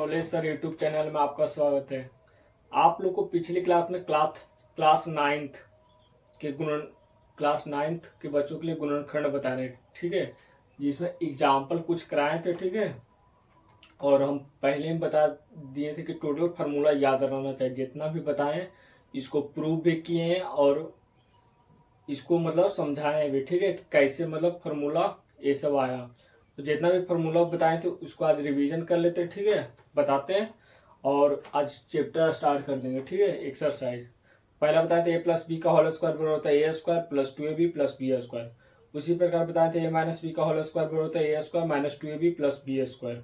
Knowledge sir YouTube channel में आपका स्वागत है। आप लोग को पिछली क्लास में क्लास नाइन्थ के क्लास नाइन्थ के बच्चों के लिए गुणनखंड बता रहे, ठीक है, जिसमें एग्जाम्पल कुछ कराए थे, ठीक है। और हम पहले ही बता दिए थे कि टोटल फार्मूला याद रहना चाहिए। जितना भी बताएं इसको प्रूव भी किए हैं और इसको मतलब समझाएं भी, ठीक है, कि कैसे मतलब फार्मूला ये सब आया। तो जितना भी फार्मूला बताए थे उसको आज रिवीजन कर लेते हैं, ठीक है, बताते हैं। और आज चैप्टर स्टार्ट कर देंगे, ठीक है। एक्सरसाइज पहला बताए थे ए प्लस बी का होल स्क्वायर बराबर होता है A square plus 2ab plus B square. उसी प्रकार बताए थे ए माइनस बी का होल स्क्वायर बराबर होता है A square minus 2ab plus B square.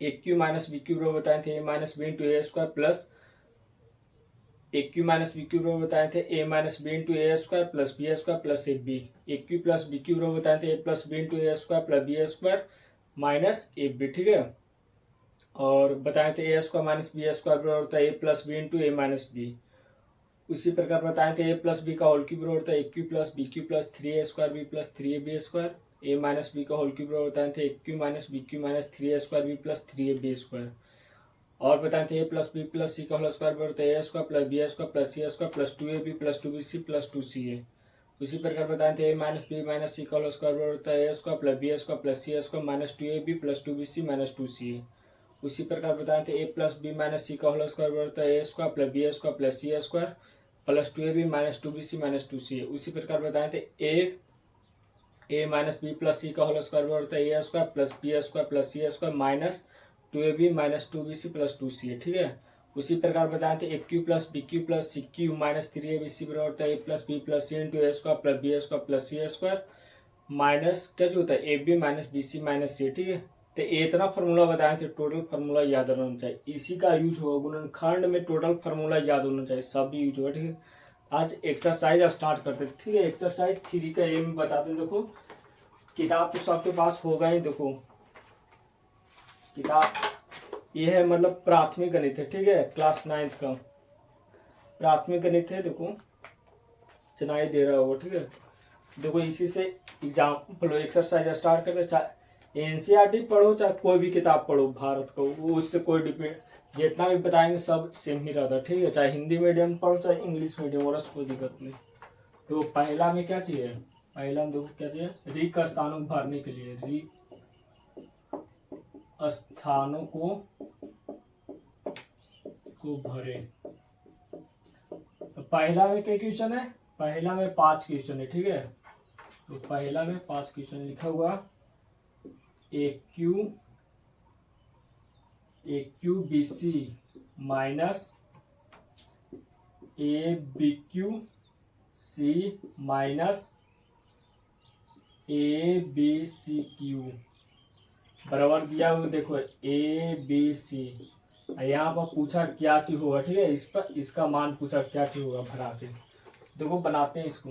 A cube minus B cube बराबर बताए थे A minus B into A square plus A cube minus B cube बराबर बताए थे A minus B into A square plus B square plus A B. A cube plus B cube बराबर बताए थे A plus B into A square plus B square minus A B, ठीक है। और बताए थे A square minus B square बराबर होता है A plus B into A minus B. उसी प्रकार बताए थे ए प्लस बी का होल क्यूब बराबर होता है A cube plus B cube plus 3a square B plus 3ab square. A minus B का होल क्यूब बराबर बताए थे A cube minus B cube minus 3a square B plus 3ab square. और बताए थे A plus B plus C का whole square बराबर होता है A square plus B square plus C square plus 2ab plus 2bc plus 2ca। उसी प्रकार बताए थे A minus B minus C का होल स्क्वायर बराबर होता है A square plus B square plus C square minus 2ab plus 2bc minus 2ca। उसी प्रकार बताए थे A plus B minus C का होल स्क्वायर बराबर होता है A square plus B square plus C square plus 2ab minus 2bc minus 2ca। उसी प्रकार बताए थे A minus B plus C का होल स्क्वायर बराबर होता है A square plus B square plus C square minus 2ab minus 2bc plus 2ca, ठीक है। उसी प्रकार बताए थे A cube plus B cube plus C cube minus 3abc बराबर होता है A plus B plus C into A square plus B square plus C square minus क्या जो होता है A B minus B C minus C, ठीक है। तो इतना फार्मूला बताए थे, टोटल फार्मूला याद रहना चाहिए। इसी का यूज होगा गुणनखंड में, टोटल फार्मूला याद होना चाहिए, सब यूज होगा, ठीक है। आज एक्सरसाइज स्टार्ट करते हैं, ठीक है। एक्सरसाइज 3 का एम बताते हैं। देखो किताब तो सबके पास होगा ही, देखो किताब ये है मतलब प्राथमिक गणित है, ठीक है, क्लास 9th का प्राथमिक गणित है। देखो चनाई दे रहा होगा, ठीक है। देखो इसी से एग्जाम्पल एक्सरसाइज स्टार्ट करते, चाहे एनसीईआरटी पढ़ो चाहे कोई भी किताब पढ़ो भारत को, वो उससे कोई डिपेंड, जितना भी बताएंगे सब सेम ही रहता है, ठीक है। चाहे हिंदी मीडियम पढ़ो चाहे इंग्लिश मीडियम, और कोई दिक्कत नहीं। तो पहला में क्या चाहिए, पहला में देखो क्या चाहिए, रिक्त स्थानों को भरने के लिए, रिक्त स्थानों को भरे। तो पहला में क्या क्वेश्चन है, पहला में 5 क्वेश्चन है, ठीक है। तो पहला में 5 क्वेश्चन लिखा हुआ A cube B C minus A B cube C minus A B C cube बराबर दिया हुआ, देखो ए बी सी। यहाँ पर पूछा क्या चीज होगा, ठीक है, इस पर इसका मान पूछा क्या चीज होगा भरा के। देखो बनाते हैं इसको,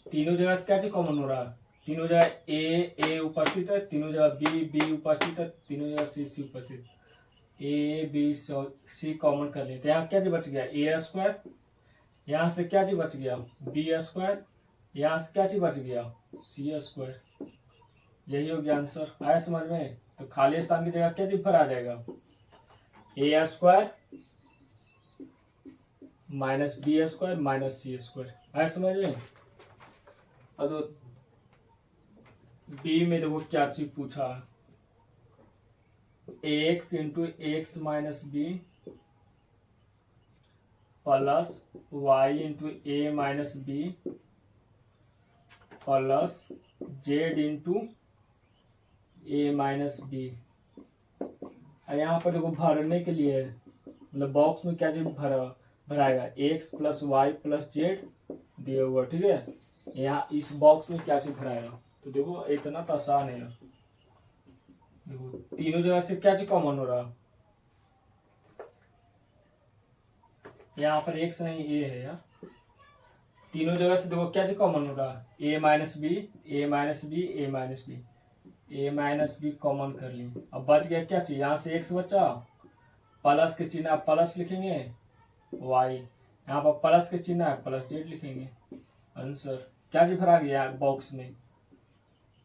तीनों जगह से क्या चीज कॉमन हो रहा है, तीनों जगह ए उपस्थित है, तीनों जगह बी उपस्थित है, तीनों जगह सी उपस्थित, ए बी सी कॉमन कर लेते हैं। यहाँ क्या चीज बच गया ए स्क्वायर, यहाँ से क्या चीज बच गया बी स्क्वायर, यहाँ से क्या चीज बच गया सी स्क्वायर। यही हो गया आंसर, आया समझ में। तो खाली स्थान की जगह क्या चीज भरा जाएगा A square minus B square minus C square, आया समझ में। अब तो बी में देखो क्या चीज पूछा, X into X minus B plus Y into A minus B plus Z into A minus B. यहाँ पर देखो भरने के लिए है, मतलब बॉक्स में क्या चीज भराएगा X plus Y plus Z दिया हुआ, ठीक है। यहाँ इस बॉक्स में क्या चीज भराएगा, तो देखो इतना तो आसान है। देखो तीनों जगह से क्या चीज कॉमन हो रहा, यहाँ पर एक्स नहीं ए है यार, तीनों जगह से देखो क्या चीज कॉमन हो रहा ए माइनस बी ए माइनस बी ए माइनस बी, ए माइनस बी कॉमन कर ली। अब बच गया क्या चीज, यहाँ से एक्स बचा, प्लस के चिन्ह प्लस लिखेंगे, वाई यहाँ पर प्लस के चिन्ह है प्लस जेड लिखेंगे। आंसर क्या चीज भरा गया बॉक्स में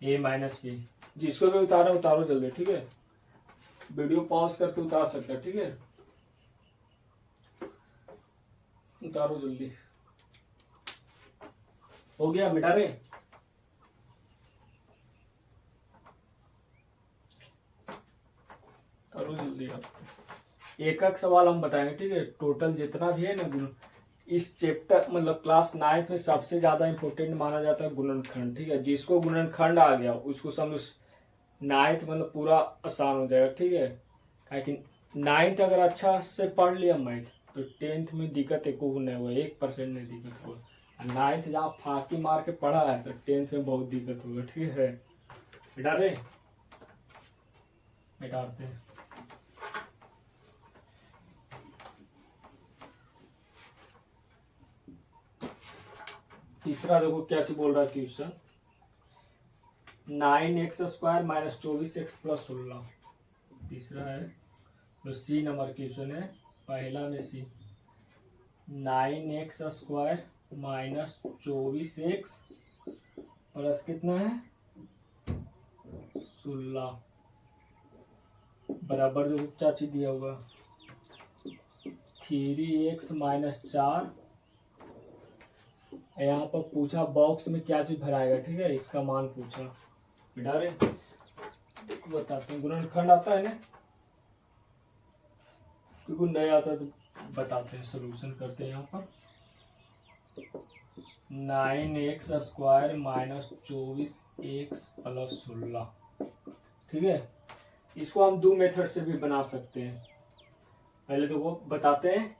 ए माइनस बी। जिसको भी उतारो उतारो जल्दी, ठीक है। वीडियो पॉज करके उतार सकते हैं, ठीक है। उतारो जल्दी। हो गया, मिटा रहे। करो जल्दी आप। एक एक सवाल हम बताएंगे, ठीक है। टोटल जितना भी है ना इस चैप्टर मतलब क्लास 9 में सबसे ज्यादा इंपॉर्टेंट माना जाता है गुणनखंड, ठीक है। जिसको गुणनखंड आ गया उसको समझ 9 मतलब पूरा आसान हो जाएगा, ठीक है। क्योंकि 9 अगर अच्छा से पढ़ लिया मैथ तो 10th में दिक्कत एक नहीं हुआ, 1% नहीं दिक्कत हुआ। 9 जहाँ फाँकी मार के पढ़ा है तो 10th में बहुत दिक्कत होगा, ठीक है। बेटा रे बैठाते हैं। तीसरा देखो क्या चीज बोल रहा है question, 9x² minus 24x plus 16। तीसरा है जो सी नंबर क्वेश्चन है, पहला में सी। 9x² माइनस 24x प्लस कितना है 16 बराबर देखो क्या चीज दिया हुआ 3x माइनस 4। यहाँ पर पूछा बॉक्स में क्या चीज भराएगा, ठीक है। इसका मान पूछा, बिठा रहे देखो बताते हैं। गुणनखंड आता है ना, क्योंकि नहीं आता तो बताते हैं, सोल्यूशन करते हैं। यहाँ पर 9x² माइनस 24x प्लस 16, ठीक है। इसको हम दो मेथड से भी बना सकते हैं। पहले तो वो बताते हैं,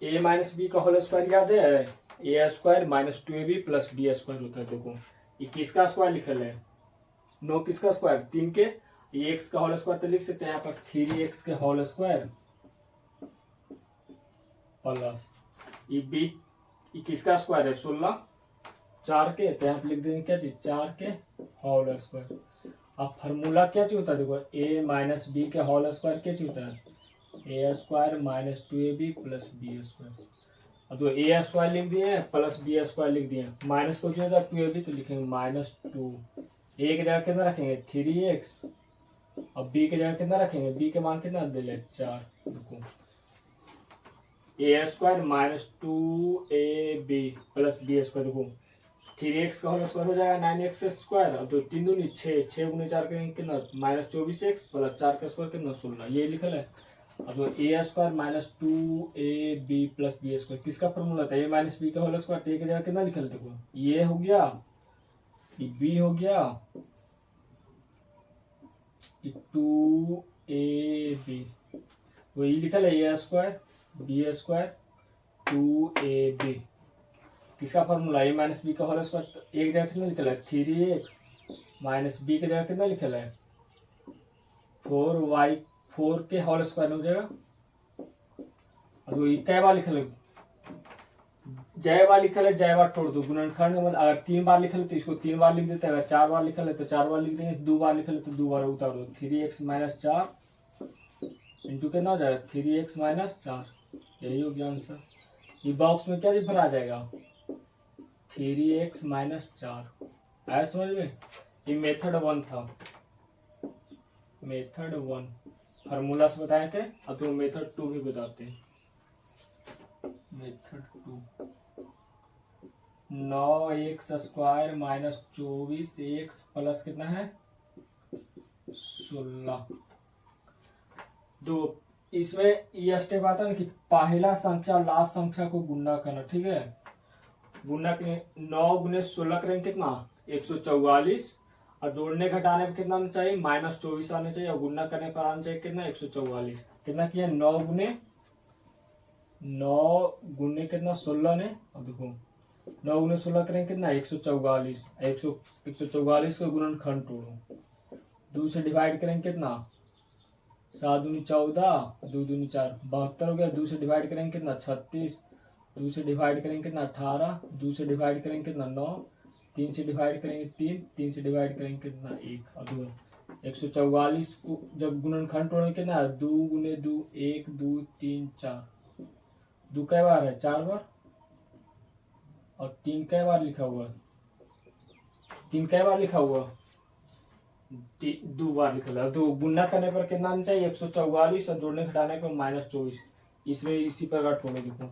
a माइनस बी का होल स्क्वायर याद है, a² minus 2ab plus b² होता है। देखो ये किसका स्क्वायर लिखल है, 9 किसका स्क्वायर 3 के, ये x का होल स्क्वायर तो लिख सकते हैं यहाँ पर 3x के होल स्क्वायर प्लस ये b किसका स्क्वायर है 16 4 के, तो यहाँ पर लिख देंगे क्या चीज 4 के होल स्क्वायर। अब फार्मूला क्या चीज होता है, देखो a माइनस बी के होल स्क्वायर क्या चीज होता है a² minus 2ab plus b²। अब तो a² लिख दिए प्लस b² लिख दिए, माइनस को जो 2ab तो लिखेंगे माइनस 2। a की जगह कितना रखेंगे 3x, अब b की जगह कितना रखेंगे, b के मान कितना दे ले 4। देखो a² minus 2ab plus b²। देखो 3x का होल स्क्वायर हो जाएगा 9x²। अब तो 3 दूनी 6, 6 गुने 4 करेंगे कितना माइनस 24x प्लस 4 का स्क्वायर कितना 16, ये लिखल है। अब तो a² minus 2ab plus b² किसका फॉर्मूला था, a माइनस बी का होल स्क्वायर, तो a की जगह कितना लिखल, देखो ये हो गया, ये b हो गया, ये 2ab वही लिखल है a² b² 2ab किसका फॉर्मूला a माइनस बी का होल स्क्वायर। एक जगह कितना लिखल है 3x माइनस बी की जगह कितना लिखल है 4y 4 के होल स्क्वायर हो जाएगा। अब ये कै बार लिखल है, जय बार लिखल है जय बार तोड़ दो। गुणनखंड में अगर 3 बार लिखल है तो इसको 3 बार लिख देते हैं, अगर 4 बार लिखल है तो 4 बार लिख देंगे, 2 बार लिखल है तो 2 बार उतार दो। 3x माइनस 4 इंटू कितना हो जाएगा 3x माइनस 4, यही हो गया आंसर। ये बॉक्स में क्या चीज भरा जाएगा 3x माइनस 4। आया समझ में, ये मेथड 1 था, मेथड 1 फार्मूला से बताए थे। अब तो मेथड 2 भी बताते हैं। Method 2 9x² minus 24x plus कितना है 16। दो इसमें ये स्टेप आता है ना कि पहला संख्या लास्ट संख्या को गुणा करना, ठीक है। गुणा करें 9 गुने 16 करेंगे कितना 144, और जोड़ने घटाने पर कितना आना चाहिए माइनस 24 आना चाहिए, और गुणा करने पर आना चाहिए कितना 144। कितना किया 9 गुने कितना 16 ने, अब देखो 9 गुने 16 करेंगे कितना 144, 144 का गुणनखंड तोड़ो, 2 से डिवाइड करेंगे कितना 7 दूनी 14, 2 दूनी 4 72 हो गया। 2 से डिवाइड करेंगे कितना 36, 2 से डिवाइड करेंगे कितना 18, 2 से डिवाइड करेंगे कितना 9, 3 से डिवाइड करेंगे 3, 3 से डिवाइड करेंगे कितना 1। अब 144 को जब गुणनखंड तोड़ेंगे कितना 2 गुने 2 1 2 3 4, 2 कै बार है 4 बार, और 3 कै बार लिखा हुआ 3 कै बार लिखा हुआ दो बार लिखा है। तो गुना करने पर कितना आना चाहिए 144 और जोड़ने घटाने पर -24। इसमें इसी प्रकार छोड़ो। देखो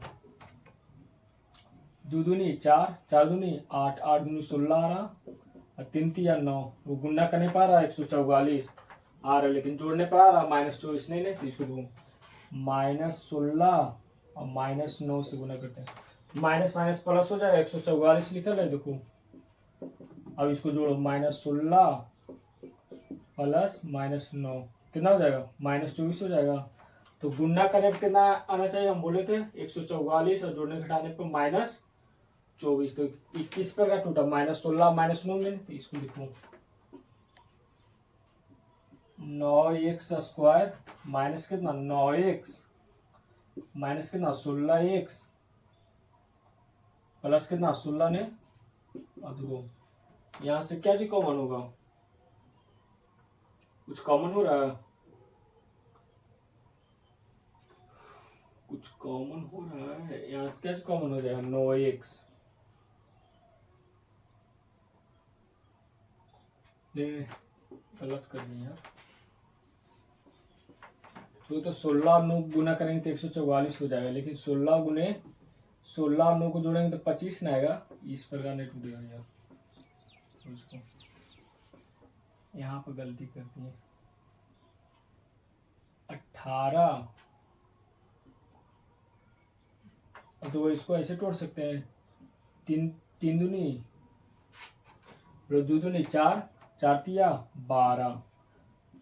दो दूनी 4, 4 दूनी 8, 8 दूनी 16 आ रहा और 3 3 9। वो गुना करने पर आ रहा 144 आ रहा, लेकिन जोड़ने पर आ रहा -24। नहीं नहीं, तो इसको देखो -16 और -9 से गुना करते हैं। माइनस माइनस प्लस हो जाएगा, 144 लिखल है। देखो अब इसको जोड़ो -16 प्लस -9 कितना हो जाएगा -24 हो जाएगा। तो गुना करने पर कितना आना चाहिए, हम बोले थे 144 और जोड़ने घटाने पर -24। तो 21 पर का टूटा -16 -9 में। तो इसको लिखो 9x स्क्वायर माइनस कितना 9x माइनस कितना 16x प्लस कितना 16 ने। और देखो यहाँ से क्या चीज कॉमन होगा, कुछ कॉमन हो रहा है, कुछ कॉमन हो रहा है। यहाँ से क्या कॉमन हो जाएगा 9x। नहीं गलत कर दिया यार। तो 16 और 9 गुना करेंगे तो 144 हो जाएगा, लेकिन 16 गुने 16 और 9 को जोड़ेंगे तो 25 ना आएगा। इस प्रकार नहीं टूटेगा यार। उसको यहाँ पर गलती कर दी है 18। तो इसको ऐसे तोड़ सकते हैं 3 3 दूनी दो दूनी 4, 4 तिया 12,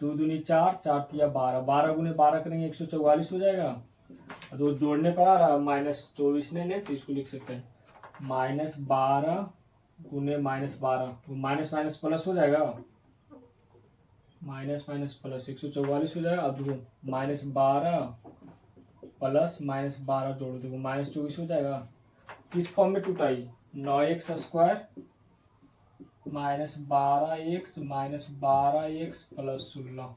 2 दूनी 4, 4 तिया 12, 12 गुने 12 करेंगे 144 हो जाएगा। तो जोड़ने पर आ रहा -24 ने, तो इसको लिख सकते हैं -12 गुने -12। तो माइनस माइनस प्लस हो जाएगा, माइनस माइनस प्लस 144 हो जाएगा। अब देखो -12 प्लस -12 जोड़ देखो -24 हो जाएगा। किस फॉर्म में टूटाई 9x square -12x -12x plus 16।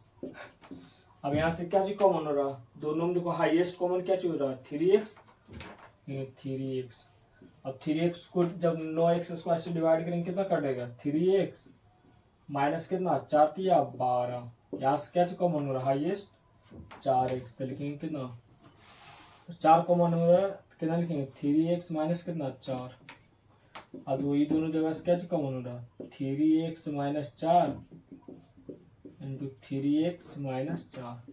अब यहाँ से क्या चीज कॉमन हो रहा, दोनों में देखो हाईएस्ट कॉमन क्या चीज हो रहा है 3x। 3x अब 3x को जब 9x स्क्वायर से डिवाइड करेंगे कितना कटेगा 3x माइनस कितना 4 तिया 12। यहाँ से क्या चीज कॉमन हो रहा हाईएस्ट 4x। तो लिखेंगे कितना 4 कॉमन हो रहा है, कितना लिखेंगे 3x माइनस कितना 4। अब वही दोनों जगह से क्या चीज कॉमन हो रहा 3x minus 4 into 3x minus 4।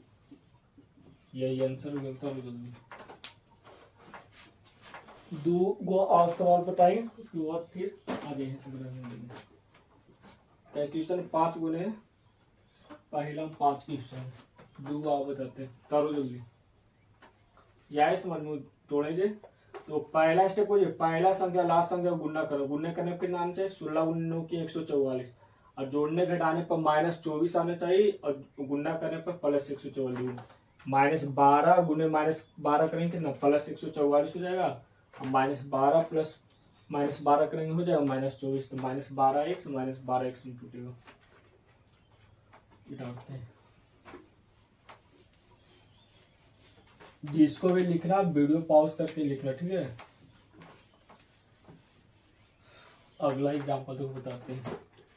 यही आंसर हो गया। तो जल्दी दो गो और सवाल बताएंगे, उसके बाद फिर आगे क्वेश्चन 5 गुने पहला 5 क्वेश्चन दो आप बताते करो जल्दी। यह समझ में तोड़े जे। तो पहला स्टेप हो जाए, पहला संख्या लास्ट संख्या गुना करो। गुने करने पर कितना आना चाहिए 16 गुने 9 की 144 और जोड़ने घटाने पर -24 आना चाहिए और गुना करने पर +144। -12 गुने -12 करेंगे कितना +144 हो जाएगा और -12 प्लस -12 करेंगे हो जाएगा -24। तो -12x -12x में टूटेगा। डालते हैं जिसको भी लिखना वीडियो पॉज करके लिखना, ठीक है। अगला एग्जांपल तो बताते हैं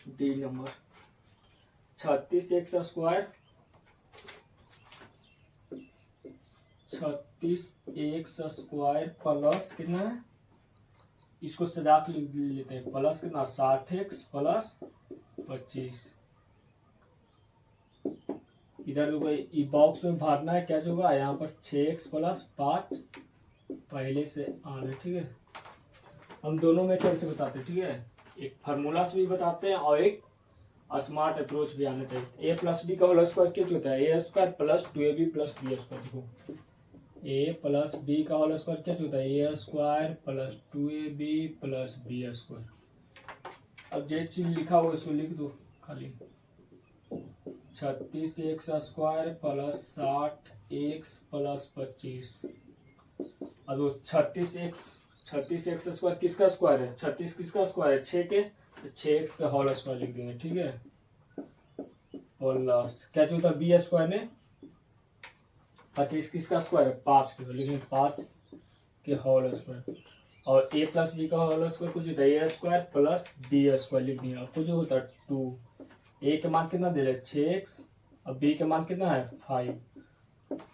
D number 36x square 36x square plus कितना है, इसको सजा के लिख लेते हैं प्लस कितना 60x प्लस 25। इधर देखो बॉक्स में भरना है क्या होगा, यहाँ पर 6x प्लस 5 पहले से आने, ठीक है। हम दोनों मेथड से बताते हैं, ठीक है। एक फार्मूला से भी बताते हैं और एक स्मार्ट अप्रोच भी आना चाहिए। a प्लस बी का होल स्क्वायर क्या होता है A square plus 2ab plus B square. देखो a प्लस बी का होल स्क्वायर क्या होता है A square plus 2ab plus B square. अब जो चीज लिखा हुआ उसको लिख दो खाली 36x square plus 60x plus 25। अब 36x स्क्वायर किसका स्क्वायर है 36 किसका स्क्वायर है 6 के, तो 6x का होल स्क्वायर लिख देंगे, ठीक है। प्लस क्या होता है बी स्क्वायर ने 25 किसका स्क्वायर है 5 के, तो लिखेंगे 5 के होल स्क्वायर। और a प्लस बी का होल स्क्वायर कुछ होता है A square plus B square लिख दिया, कुछ होता है 2 ए के मान कितना दे रहे 6x और बी के मान कितना है 5।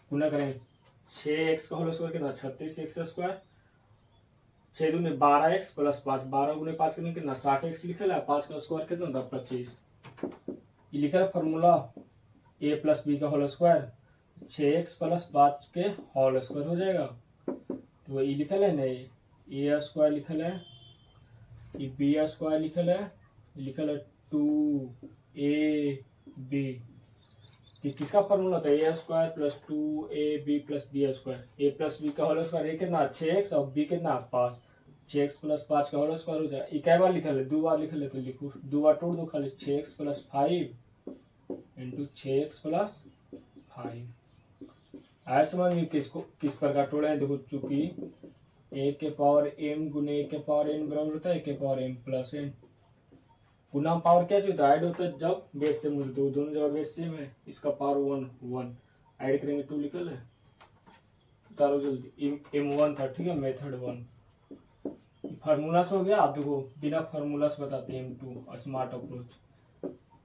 गुना करेंगे 6x का होल स्क्वायर कितना 36x², 6 दूनी 12x प्लस 5, 12 गुने 5 कितना 60x लिखे ला, 5 का स्क्वायर कितना होता 25। ये लिखा है फॉर्मूला a प्लस बी का होल स्क्वायर 6x प्लस 5 के होल स्क्वायर हो जाएगा। तो ये लिखल है नहीं, ए स्क्वायर लिखल है, ये बी स्क्वायर लिखल है, लिखल है 2ab। ये किसका फॉर्मूला था A square plus 2ab plus B square. A plus B का होल स्क्वायर ए कितना 6x और बी कितना 5, 6x प्लस 5 का होल स्क्वायर हो जाए। ये कै बार लिखल है 2 बार लिखल है, तो लिखो 2 बार तोड़ दो खाली 6x plus 5 into 6x plus 5। आया समझ में किस प्रकार तोड़े हैं। देखो चूंकि ए के पावर m गुने ए के पावर n बराबर होता है ए के पावर m प्लस n। गुना पावर क्या होता है ऐड होता है जब बेस सेम होता है, तो दोनों जगह बेस सेम है, इसका पावर 1 ऐड करेंगे 2 निकल है। उतारो जल्दी, m1 था ठीक है, मेथड 1 फार्मूला से हो गया। आप देखो बिना फार्मूला से बताते हैं m2 smart approach.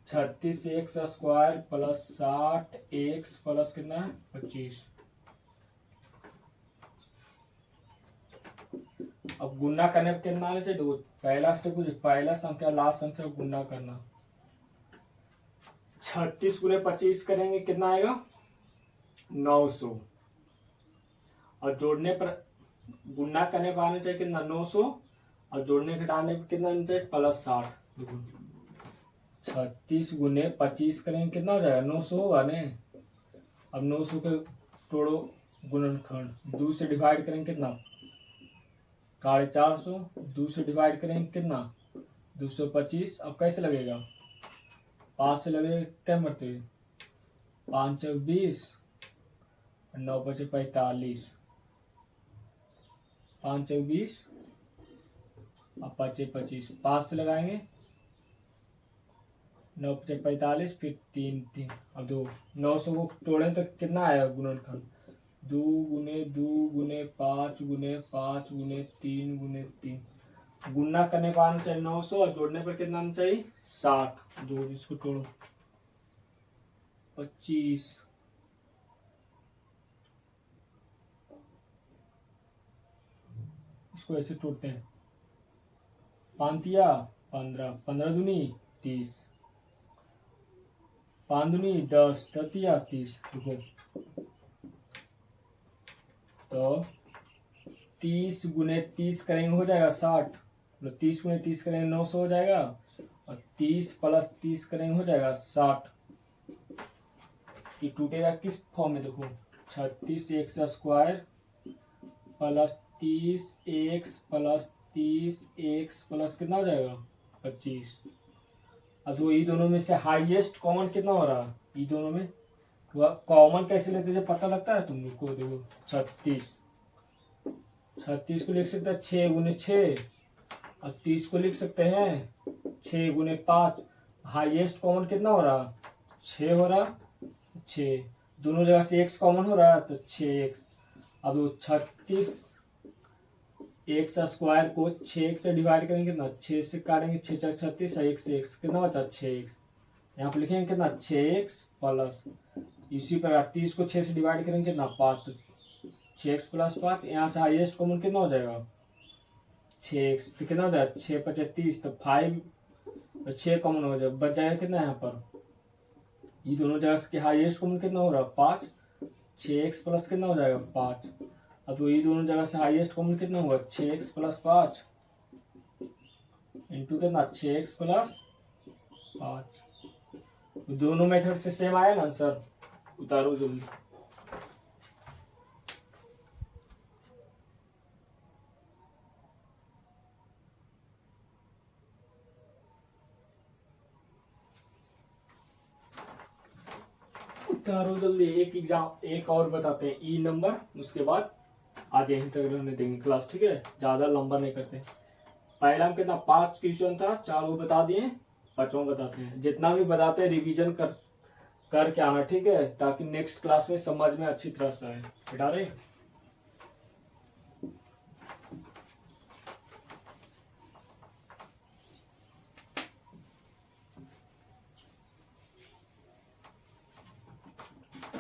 36x² plus 60x plus कितना है 25। अब गुना करने पर कितना आना चाहिए, देखो पहला स्टेप पहला संख्या लास्ट संख्या गुना करना। 36 गुने 25 करेंगे कितना आएगा 900, और जोड़ने पर गुना करने पर आना चाहिए कितना 900, और जोड़ने घटाने पर कितना आना चाहिए प्लस 60। देखो 36 गुने 25 करेंगे कितना हो जाएगा 900 होगा ने। अब 900 के तोड़ो गुणनखंड, 2 से डिवाइड करेंगे कितना 450, 2 से डिवाइड करेंगे कितना 225। अब कैसे लगेगा 5 से लगेगा क्या मरते 5 × 20 9 × 45, 5 × 20 अब 5 × 25, 5 से लगाएंगे 9 × 45 फिर 3 अब 2। 900 को तोड़े तो कितना आएगा गुणनखंड 2 गुने 2 गुने 5 गुने 5 गुने 3 गुने 3। गुना करने पर आना चाहिए 900 और जोड़ने पर कितना आना चाहिए 60। जो इसको तोड़ो 25, इसको ऐसे तोड़ते हैं 5 या 15, 15 दूनी 30, 5 दूनी 10, 10 या 30। देखो तो 30 गुने 30 करेंगे हो जाएगा 60, मतलब 30 गुने 30 करेंगे 900 हो जाएगा, और 30 प्लस 30 करेंगे हो जाएगा 60। ये टूटेगा किस फॉर्म में, देखो 36x² plus 30x plus 30x plus कितना हो जाएगा 25। अब तो ये दोनों में से हाईएस्ट कॉमन कितना हो रहा है, ये दोनों में कॉमन कैसे लेते हैं पता लगता है तुम लोग को। देखो 36 को लिख सकते हैं 6 गुने 6, और 30 को लिख सकते हैं 6 गुने 5। हाईएस्ट कॉमन कितना हो रहा 6 हो रहा, 6 दोनों जगह से x कॉमन हो रहा है तो 6x। अब वो 36 x² को 6x से डिवाइड करेंगे कितना 6 से काटेंगे 6 × 36 और 1 से x कितना बचा 6x। यहाँ पे लिखेंगे कितना 6x प्लस, इसी प्रकार 30 को 6 से डिवाइड करेंगे कितना 5, 6x प्लस 5। यहाँ से हाईएस्ट कॉमन कितना हो जाएगा 6x, तो कितना हो जाएगा 6 × 35 तो 5, तो 6 कॉमन हो जाएगा, बच जाएगा कितना यहाँ पर ये दोनों जगह के हाईएस्ट कॉमन कितना हो रहा है 5, 6x प्लस कितना हो जाएगा 5। अब तो ये दोनों जगह से हाईएस्ट कॉमन कितना होगा 6x प्लस 5 इंटू कितना 6x प्लस 5। तो दोनों मेथड से सेम आया ना आंसर, उतारो जल्दी। उतारो जल्दी। एक और बताते हैं ई नंबर, उसके बाद आज यहीं तक रहने देंगे क्लास, ठीक है, ज्यादा लंबा नहीं करते। पहला हम कितना 5 क्वेश्चन था, 4 वो बता दिए, 5वां बताते हैं। जितना भी बताते हैं रिवीजन करके आना, ठीक है, ताकि नेक्स्ट क्लास में समझ में अच्छी तरह से आए। हटा रहे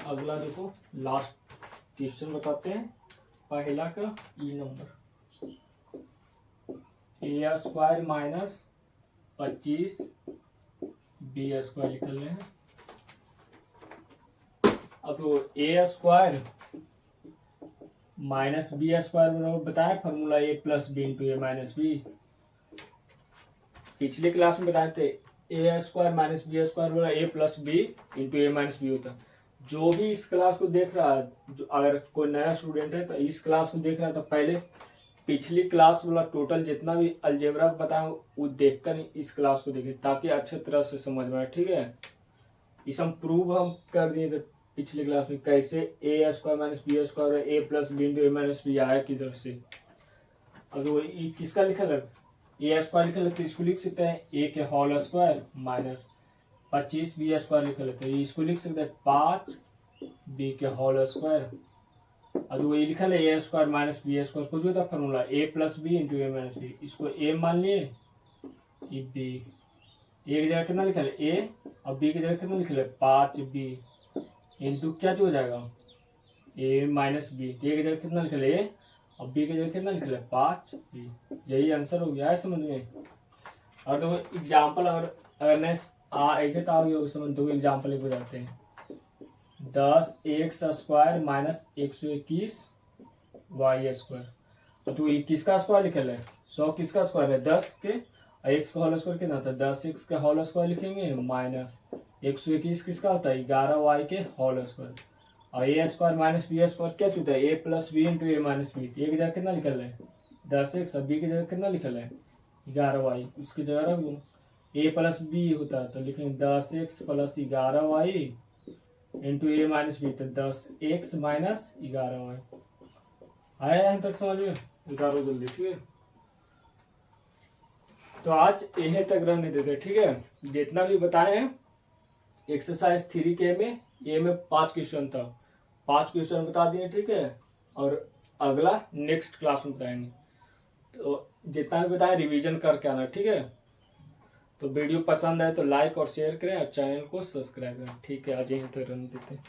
अगला देखो लास्ट क्वेश्चन बताते हैं। पहला का ई नंबर, ए स्क्वायर माइनस 25 बी स्क्वायर लिख रहे हैं। अब ए स्क्वायर माइनस बी स्क्वायर बराबर बताया formula A plus B into A minus B. पिछले क्लास में बताए थे A square minus B square बराबर ए plus B into A minus B होता है। जो भी इस क्लास को देख रहा है, जो अगर कोई नया स्टूडेंट है तो इस क्लास को देख रहा है तो पहले पिछली क्लास वाला टोटल जितना भी अलजेब्रा बताया वो देखकर इस क्लास को देखें ताकि अच्छे तरह से समझ में आए। ठीक है, इस हम प्रूव हम कर दिए थे पिछली क्लास में कैसे ए square minus B square A plus B into A minus B आया किधर से। अब वो किसका लिखा है, ए स्क्वायर लिखा है तो इसको लिख सकते हैं ए के whole square minus 25 B square लिखा लेते हैं, इसको लिख सकते हैं 5 बी के होल स्क्वायर। अब वो लिखा है A square minus B square कुछ होता है formula A plus B into A minus B, इसको ए मान लिए बी, ए की जगह कितना लिखा है ए और बी की जगह कितना लिखा है 5 बी इंटू क्या हो जाएगा ए माइनस बी, ए की जगह कितना लिखा है ए और बी की जगह कितना लिखा है 5 बी। यही आंसर हो गया है समझ में। और तो एग्जाम्पल अगर नहीं ऐसे तो आओगे समझ दो एग्जाम्पल एक बताते हैं। 10 X square minus 121 Y square. तो ये किसका स्क्वायर लिखल है 100 किसका स्क्वायर है 10 के और एक्स का होल स्क्वायर कितना था 10 एक्स का होल स्क्वायर लिखेंगे माइनस 121 किसका होता है 11 वाई के होल स्क्वायर और ए स्क्वायर माइनस बी स्क्वायर क्या चुता है A plus B into A minus B. ए की जगह कितना लिखल है 10 एक्स और बी की जगह कितना लिखल है 11 वाई, उसकी जगह रख दूँ ए प्लस बी होता है तो लिखेंगे 10 x plus 11 Y into A minus B तो 10 एक्स माइनस 11 वाई। आया यहाँ तक समझ में, उतारो जल्दी। ठीक है, तो आज यहीं तक रहने देते। ठीक है, जितना भी बताए हैं एक्सरसाइज 3 के में ए में 5 क्वेश्चन था, 5 क्वेश्चन बता दिए। ठीक है, और अगला नेक्स्ट क्लास में बताएंगे। तो जितना भी बताएं रिवीजन करके आना। ठीक है, तो वीडियो पसंद आए तो लाइक और शेयर करें और चैनल को सब्सक्राइब करें। ठीक है, आज यहीं तक रहने देते हैं।